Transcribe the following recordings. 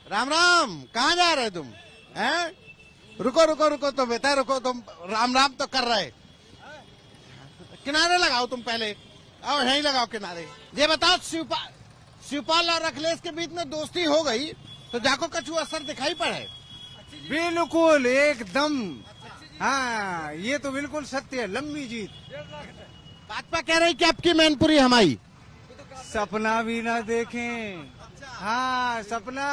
राम राम, कहाँ जा रहे तुम? हैं? रुको रुको रुको तो बेटा रुको, तुम राम राम तो कर रहे। किनारे लगाओ तुम पहले, आओ यहीं लगाओ किनारे। ये बताओ, शिवपाल और अखिलेश के बीच में दोस्ती हो गई तो जाको कछु असर दिखाई पड़े? बिल्कुल एकदम। हाँ, ये तो बिल्कुल सत्य है, लंबी जीत। भाजपा कह रही कि आपकी मैनपुरी हमारी। सपना भी ना देखें। हाँ, सपना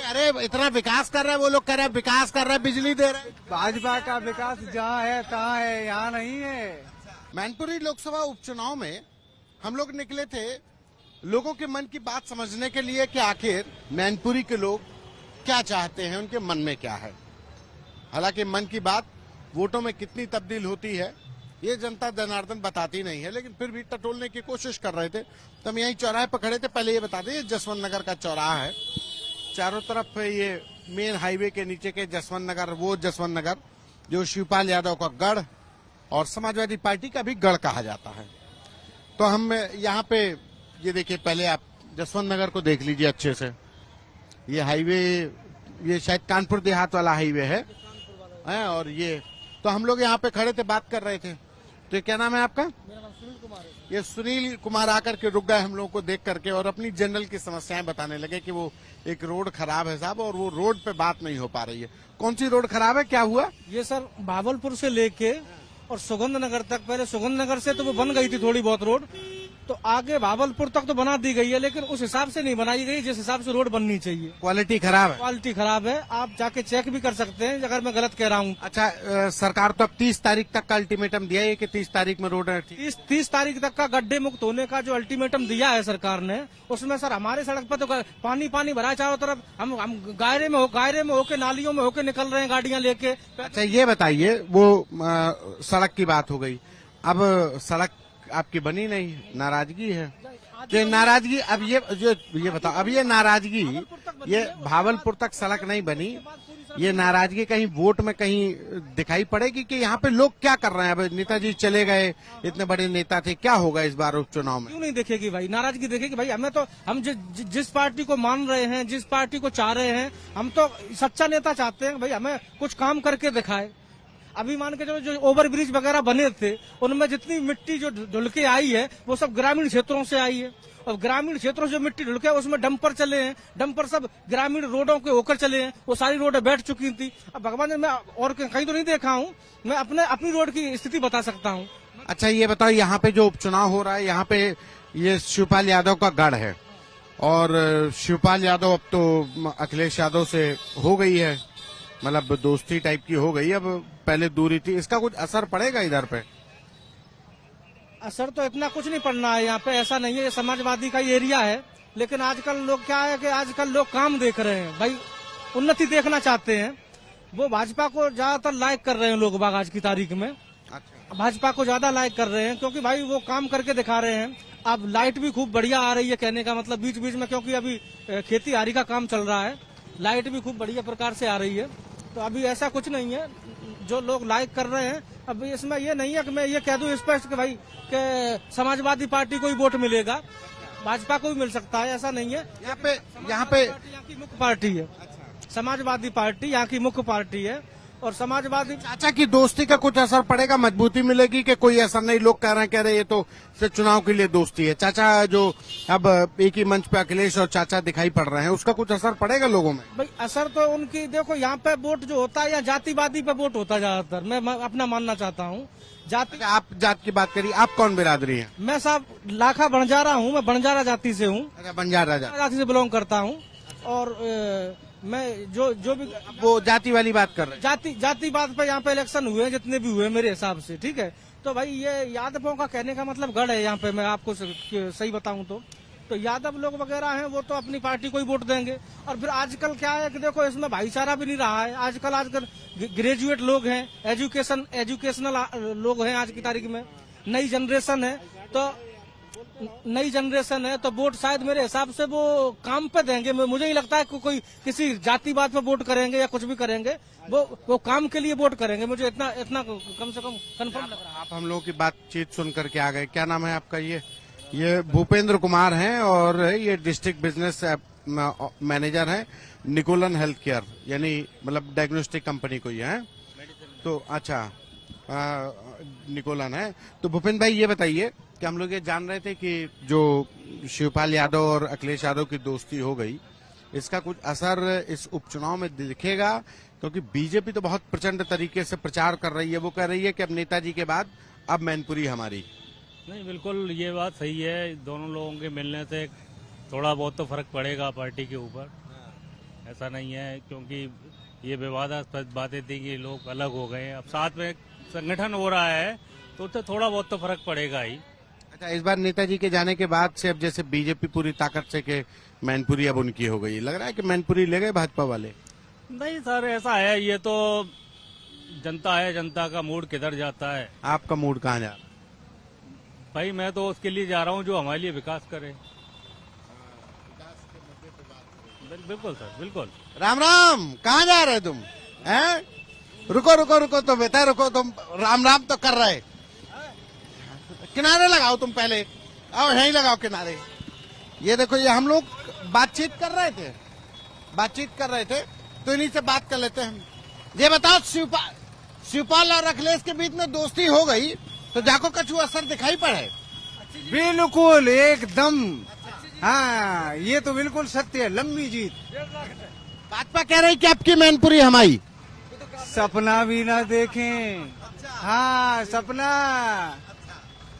अरे इतना विकास कर रहे हैं, वो लोग कह रहे हैं विकास कर रहे हैं, बिजली दे रहे हैं। भाजपा का विकास जहाँ है तहाँ है, यहाँ नहीं है। मैनपुरी लोकसभा उपचुनाव में हम लोग निकले थे लोगों के मन की बात समझने के लिए कि आखिर मैनपुरी के लोग क्या चाहते हैं, उनके मन में क्या है। हालांकि मन की बात वोटों में कितनी तब्दील होती है ये जनता जनार्दन बताती नहीं है, लेकिन फिर भी टटोलने की कोशिश कर रहे थे। तो हम यहीं चौराहे पर खड़े थे। पहले ये बता दें, ये जसवंत नगर का चौराहा है, चारों तरफ ये मेन हाईवे के नीचे के जसवंत नगर, वो जसवंत नगर जो शिवपाल यादव का गढ़ और समाजवादी पार्टी का भी गढ़ कहा जाता है। तो हम यहाँ पे ये देखिए, पहले आप जसवंत नगर को देख लीजिए अच्छे से। ये हाईवे, ये शायद कानपुर देहात वाला हाईवे है और ये तो हम लोग यहाँ पे खड़े थे, बात कर रहे थे। तो ये क्या नाम है आपका? मेरा नाम सुनील कुमार है। ये सुनील कुमार आकर के रुक गए हम लोगों को देख करके और अपनी जनरल की समस्याएं बताने लगे कि वो एक रोड खराब है साहब, और वो रोड पे बात नहीं हो पा रही है। कौन सी रोड खराब है, क्या हुआ? ये सर भावलपुर से लेके और सुगंध नगर तक, पहले सुगंध नगर से तो वो बन गई थी थोड़ी बहुत रोड, तो आगे भावलपुर तक तो बना दी गई है, लेकिन उस हिसाब से नहीं बनाई गई जिस हिसाब से रोड बननी चाहिए। क्वालिटी खराब है। क्वालिटी खराब है, आप जाके चेक भी कर सकते हैं अगर मैं गलत कह रहा हूँ। अच्छा, सरकार तो अब 30 तारीख तक का अल्टीमेटम दिया है कि 30 तारीख में रोड 30 तारीख तक का गड्ढे मुक्त होने का जो अल्टीमेटम दिया है सरकार ने, उसमें सर हमारे सड़क पर तो पानी पानी भरा चारों तरफ। हम गायरे में होके, नालियों में होके निकल रहे हैं गाड़ियां लेके। अच्छा ये बताइए, वो सड़क की बात हो गई, अब सड़क आपकी बनी नहीं, नाराजगी है। तो ये नाराजगी, अब ये बताओ, अब ये नाराजगी, ये भावलपुर तक सड़क नहीं बनी, ये नाराजगी कहीं वोट में कहीं दिखाई पड़ेगी कि यहाँ पे लोग क्या कर रहे हैं? अब नेताजी चले गए, इतने बड़े नेता थे, क्या होगा इस बार उपचुनाव में? क्यों नहीं देखेगी भाई, नाराजगी देखेगी भाई। हमें तो, हम जिस पार्टी को मान रहे हैं, जिस पार्टी को चाह रहे हैं, हम तो सच्चा नेता चाहते हैं भाई, हमें कुछ काम करके दिखाए। अभी मान के चलो जो ओवर ब्रिज वगैरह बने थे, उनमें जितनी मिट्टी जो ढुल के आई है वो सब ग्रामीण क्षेत्रों से आई है, और ग्रामीण क्षेत्रों से जो मिट्टी ढुल के उसमें डंपर चले हैं, डंपर सब ग्रामीण रोडों के होकर चले हैं, वो सारी रोडें बैठ चुकी थी। अब भगवान ने, मैं और कहीं तो नहीं देखा हूँ, मैं अपनी रोड की स्थिति बता सकता हूँ। अच्छा ये बताओ, यहाँ पे जो उपचुनाव हो रहा है, यहाँ पे ये शिवपाल यादव का गढ़ है और शिवपाल यादव अब तो अखिलेश यादव से हो गई है, मतलब दोस्ती टाइप की हो गई, अब पहले दूरी थी। इसका कुछ असर पड़ेगा इधर पे? असर तो इतना कुछ नहीं पड़ना है यहाँ पे, ऐसा नहीं है, ये समाजवादी का ही एरिया है। लेकिन आजकल लोग क्या है कि आजकल लोग काम देख रहे हैं भाई, उन्नति देखना चाहते हैं। वो भाजपा को ज्यादातर लाइक कर रहे हैं लोग बाग आज की तारीख में। अच्छा, भाजपा को ज्यादा लाइक कर रहे हैं क्योंकि भाई वो काम करके दिखा रहे हैं। अब लाइट भी खूब बढ़िया आ रही है, कहने का मतलब बीच बीच में, क्योंकि अभी खेती हारी का काम चल रहा है, लाइट भी खूब बढ़िया प्रकार से आ रही है। तो अभी ऐसा कुछ नहीं है, जो लोग लाइक कर रहे हैं। अब इसमें ये नहीं है कि मैं ये कह दूं स्पष्ट कि भाई कि समाजवादी पार्टी को ही वोट मिलेगा, भाजपा को भी मिल सकता है, ऐसा नहीं है। यहाँ पे यहाँ की मुख्य पार्टी है, समाजवादी पार्टी यहाँ की मुख्य पार्टी है। और समाजवादी चाचा की दोस्ती का कुछ असर पड़ेगा, मजबूती मिलेगी कि कोई असर नहीं? लोग कह रहे ये तो सिर्फ चुनाव के लिए दोस्ती है। चाचा जो अब एक ही मंच पे अखिलेश और चाचा दिखाई पड़ रहे हैं, उसका कुछ असर पड़ेगा लोगों में? भाई असर तो उनकी, देखो यहाँ पे वोट जो होता है या जातिवादी पे वोट होता है ज्यादातर, मैं अपना मानना चाहता हूँ। जाति, आप जात की बात करिए, आप कौन बिरादरी है? मैं साहब लाखा बंजारा हूँ, मैं बंजारा जाति से हूँ। अच्छा, बंजारा जाति से बिलोंग करता हूँ। और मैं जो भी वो जाति वाली बात कर रहे हैं। जाति बात पे यहाँ पे इलेक्शन हुए जितने भी हुए मेरे हिसाब से, ठीक है। तो भाई ये यादवों का कहने का मतलब गढ़ है यहाँ पे, मैं आपको सही बताऊं तो यादव लोग वगैरह हैं वो तो अपनी पार्टी को ही वोट देंगे। और फिर आजकल क्या है कि देखो इसमें भाईचारा भी नहीं रहा है। आजकल ग्रेजुएट लोग हैं, एजुकेशनल लोग हैं आज की तारीख में, नई जनरेशन है, तो वोट शायद मेरे हिसाब से वो काम पे देंगे। मुझे नहीं लगता है कि कोई किसी जातिवाद पे वोट करेंगे या कुछ भी करेंगे, वो काम के लिए वोट करेंगे। मुझे इतना कम से कम कंफर्म लग रहा है। आप हम लोगों की बातचीत सुन करके आ गए। क्या नाम है आपका? ये भूपेंद्र कुमार हैं और ये डिस्ट्रिक्ट बिजनेस मैनेजर हैं निकोलन हेल्थ केयर, यानी मतलब डायग्नोस्टिक कंपनी कोई है। तो अच्छा, निकोलन है। तो भूपेन भाई ये बताइए कि हम लोग ये जान रहे थे कि जो शिवपाल यादव और अखिलेश यादव की दोस्ती हो गई, इसका कुछ असर इस उपचुनाव में दिखेगा? क्योंकि बीजेपी तो बहुत प्रचंड तरीके से प्रचार कर रही है, वो कह रही है कि अब नेताजी के बाद अब मैनपुरी हमारी। नहीं, बिल्कुल ये बात सही है। दोनों लोगों के मिलने से थोड़ा बहुत तो फर्क पड़ेगा पार्टी के ऊपर। ऐसा नहीं है, क्योंकि ये विवादास्पद बातें थी कि लोग अलग हो गए, अब साथ में संगठन हो रहा है तो उससे थोड़ा बहुत तो फर्क पड़ेगा ही। अच्छा, इस बार नेताजी के जाने के बाद से अब जैसे बीजेपी पूरी ताकत से कि मैनपुरी अब उनकी हो गई, लग रहा है कि मैनपुरी ले गए भाजपा वाले? नहीं सर, ऐसा है, ये तो जनता है, जनता का मूड किधर जाता है। आपका मूड कहाँ जा रहा है? भाई मैं तो उसके लिए जा रहा हूँ जो हमारे लिए विकास करे। बिल्कुल सर, बिल्कुल। राम राम, कहाँ जा रहे तुम? हैं? रुको रुको रुको तो बेटा रुको, तुम राम राम तो कर रहे। किनारे लगाओ तुम पहले, आओ यहीं लगाओ किनारे। ये देखो, ये हम लोग बातचीत कर रहे थे तो इन्हीं से बात कर लेते हैं हम। ये बताओ, शिवपाल और अखिलेश के बीच में दोस्ती हो गई तो जाको कछु असर दिखाई पड़े? बिल्कुल एकदम। हाँ, ये तो बिल्कुल सत्य है, लंबी जीत। भाजपा कह रही कि आपकी मैनपुरी हमारी। सपना भी ना देखें। हाँ, सपना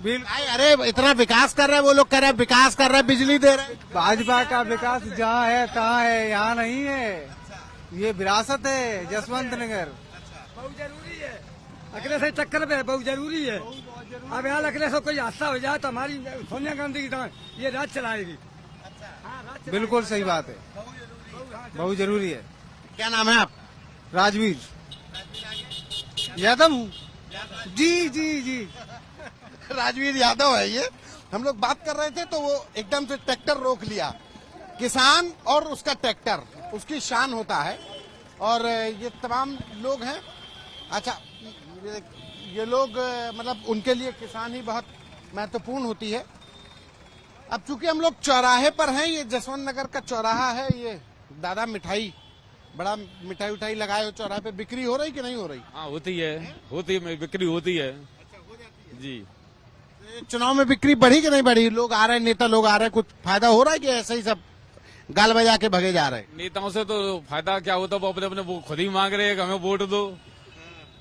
अरे इतना विकास कर रहे हैं, वो लोग कह रहे हैं विकास कर रहे हैं, बिजली दे रहे हैं। भाजपा का विकास जहाँ है तहाँ है, यहाँ नहीं है। ये विरासत है जसवंत नगर। बहुत जरूरी है, अखिलेश चक्कर पे बहुत जरूरी है। अब यहाँ अखिलेश कोई हादसा हो जाए तो हमारी सोनिया गांधी की ये राज चलाएगी। बिल्कुल सही बात है, बहुत जरूरी है। क्या नाम है आप? राजवीर यादव हूँ। जी जी जी। राजवीर यादव है ये। हम लोग बात कर रहे थे तो वो एकदम से ट्रैक्टर रोक लिया। किसान और उसका ट्रैक्टर, उसकी शान होता है। और ये तमाम लोग हैं। अच्छा, ये लोग मतलब उनके लिए किसान ही बहुत महत्वपूर्ण होती है। अब चूंकि हम लोग चौराहे पर हैं, ये जसवंत नगर का चौराहा है। ये दादा मिठाई, बड़ा मिठाई उठाई लगाए हो चौराहे पे, बिक्री हो रही कि नहीं हो रही? हाँ, होती है, बिक्री होती है। जी, चुनाव में बिक्री बढ़ी कि नहीं बढ़ी? लोग आ रहे हैं, नेता लोग आ रहे हैं, कुछ फायदा हो रहा है कि ऐसे ही सब गाल बजा के भगे जा रहे हैं? नेताओं से तो फायदा क्या होता, वो अपने अपने वो खुद ही मांग रहे हैं कि हमें वोट दो।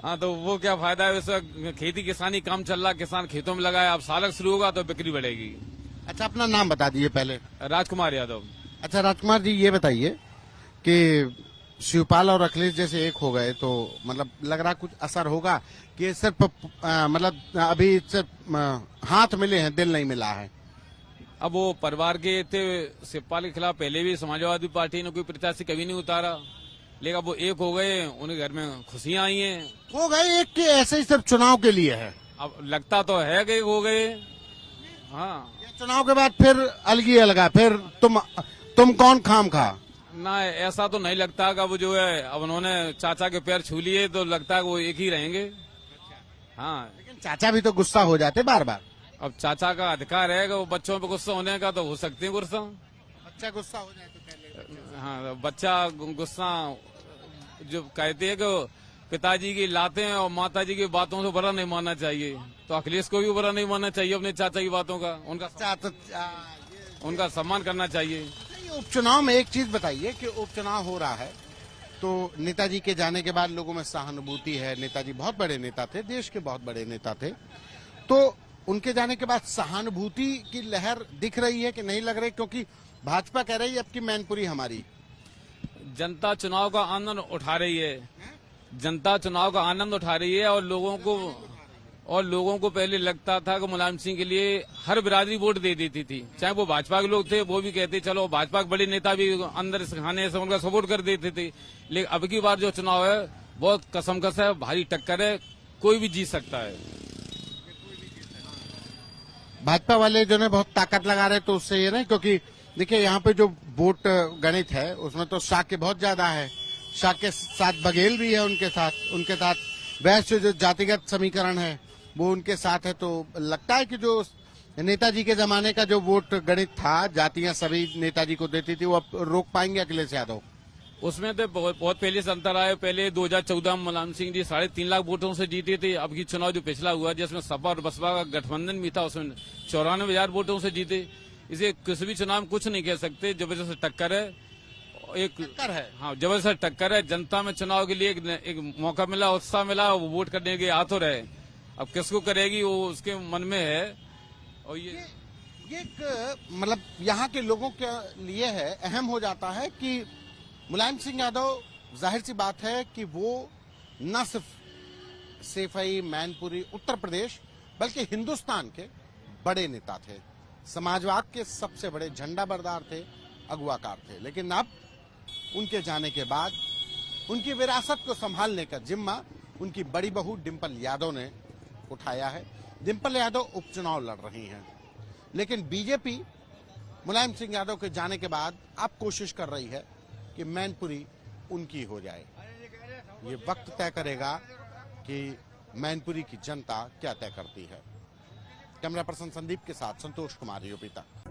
हाँ, तो वो क्या फायदा है? वैसे खेती किसानी काम चल रहा, किसान खेतों में लगाए, अब सालक शुरू होगा तो बिक्री बढ़ेगी। अच्छा, अपना नाम बता दीजिए पहले। राजकुमार यादव। अच्छा राजकुमार जी, ये बताइए कि शिवपाल और अखिलेश जैसे एक हो गए तो मतलब लग रहा कुछ असर होगा कि सिर्फ मतलब अभी सिर्फ हाथ मिले हैं, दिल नहीं मिला है? अब वो परिवार के थे, शिवपाल के खिलाफ पहले भी समाजवादी पार्टी ने कोई प्रत्याशी कभी नहीं उतारा, लेकिन अब वो एक हो गए, उनके घर में खुशियां आई हैं। हो गए एक के ऐसे ही सिर्फ चुनाव के लिए है? अब लगता तो है कि हो गए। हाँ, चुनाव के बाद फिर अलगी अलगा, फिर तुम कौन खाम खा? ना, ऐसा तो नहीं लगता कि वो जो है, अब उन्होंने चाचा के पैर छू लिए तो लगता है वो एक ही रहेंगे। हाँ, लेकिन चाचा भी तो गुस्सा हो जाते बार बार। अब चाचा का अधिकार है कि वो बच्चों पे गुस्सा होने का, तो हो सकते हैं गुस्सा। बच्चा गुस्सा हो जाए तो पहले? हाँ, बच्चा गुस्सा जो कहते हैं कि पिताजी की लाते हैं और माताजी की बातों से बुरा नहीं मानना चाहिए, तो अखिलेश को भी बुरा नहीं मानना चाहिए अपने चाचा की बातों का। उनका सम्मान करना चाहिए। उपचुनाव में एक चीज बताइए कि उपचुनाव हो रहा है तो नेताजी के जाने के बाद लोगों में सहानुभूति है। नेताजी बहुत बड़े नेता थे, देश के बहुत बड़े नेता थे, तो उनके जाने के बाद सहानुभूति की लहर दिख रही है कि नहीं लग रही? क्योंकि भाजपा कह रही है अब की मैनपुरी हमारी। जनता चुनाव का आनंद उठा रही है, जनता चुनाव का आनंद उठा रही है। और लोगों को पहले लगता था कि मुलायम सिंह के लिए हर बिरादरी वोट दे देती थी, चाहे वो भाजपा के लोग थे, वो भी कहते चलो भाजपा के बड़े नेता भी अंदर से खाने से उनका सपोर्ट कर देते थे। लेकिन अब की बार जो चुनाव है बहुत कसमकस है, भारी टक्कर है, कोई भी जीत सकता है। भाजपा वाले जो है बहुत ताकत लगा रहे, तो उससे ये नहीं, क्योंकि देखिए यहाँ पे जो वोट गणित है उसमें तो शाक्य बहुत ज्यादा है। शाक्य साथ बघेल भी है, उनके साथ वैश्य जो जातिगत समीकरण है वो उनके साथ है। तो लगता है कि जो नेताजी के जमाने का जो वोट गणित था, जातियां सभी नेताजी को देती थी, वो अब रोक पाएंगे अखिलेश यादव? उसमें तो बहुत पहले से अंतर आया। पहले 2014 में मुलायम सिंह जी 3.5 लाख वोटों से जीते थे। अब की चुनाव जो पिछला हुआ, जिसमें सपा और बसपा का गठबंधन भी था, उसमें 94,000 वोटों से जीते। इसे किसी भी चुनाव में कुछ नहीं कह सकते। जबरदस्त टक्कर है, टक्कर है। हाँ, जबरदस्त टक्कर है। जनता में चुनाव के लिए एक मौका मिला, उत्साह मिला, वो वोट करने के आ तो रहे। अब किसको करेगी वो उसके मन में है। और ये एक मतलब यहाँ के लोगों के लिए है, अहम हो जाता है कि मुलायम सिंह यादव, जाहिर सी बात है कि वो न सिर्फ सैफई, मैनपुरी, उत्तर प्रदेश, बल्कि हिंदुस्तान के बड़े नेता थे, समाजवाद के सबसे बड़े झंडा बरदार थे, अगुवाकार थे। लेकिन अब उनके जाने के बाद उनकी विरासत को संभालने का जिम्मा उनकी बड़ी बहू डिंपल यादव ने उठाया है। डिंपल यादव उपचुनाव लड़ रही हैं, लेकिन बीजेपी मुलायम सिंह यादव के जाने के बाद अब कोशिश कर रही है कि मैनपुरी उनकी हो जाए। ये वक्त तय करेगा कि मैनपुरी की जनता क्या तय करती है। कैमरा पर्सन संदीप के साथ संतोष कुमार, यूपी तक।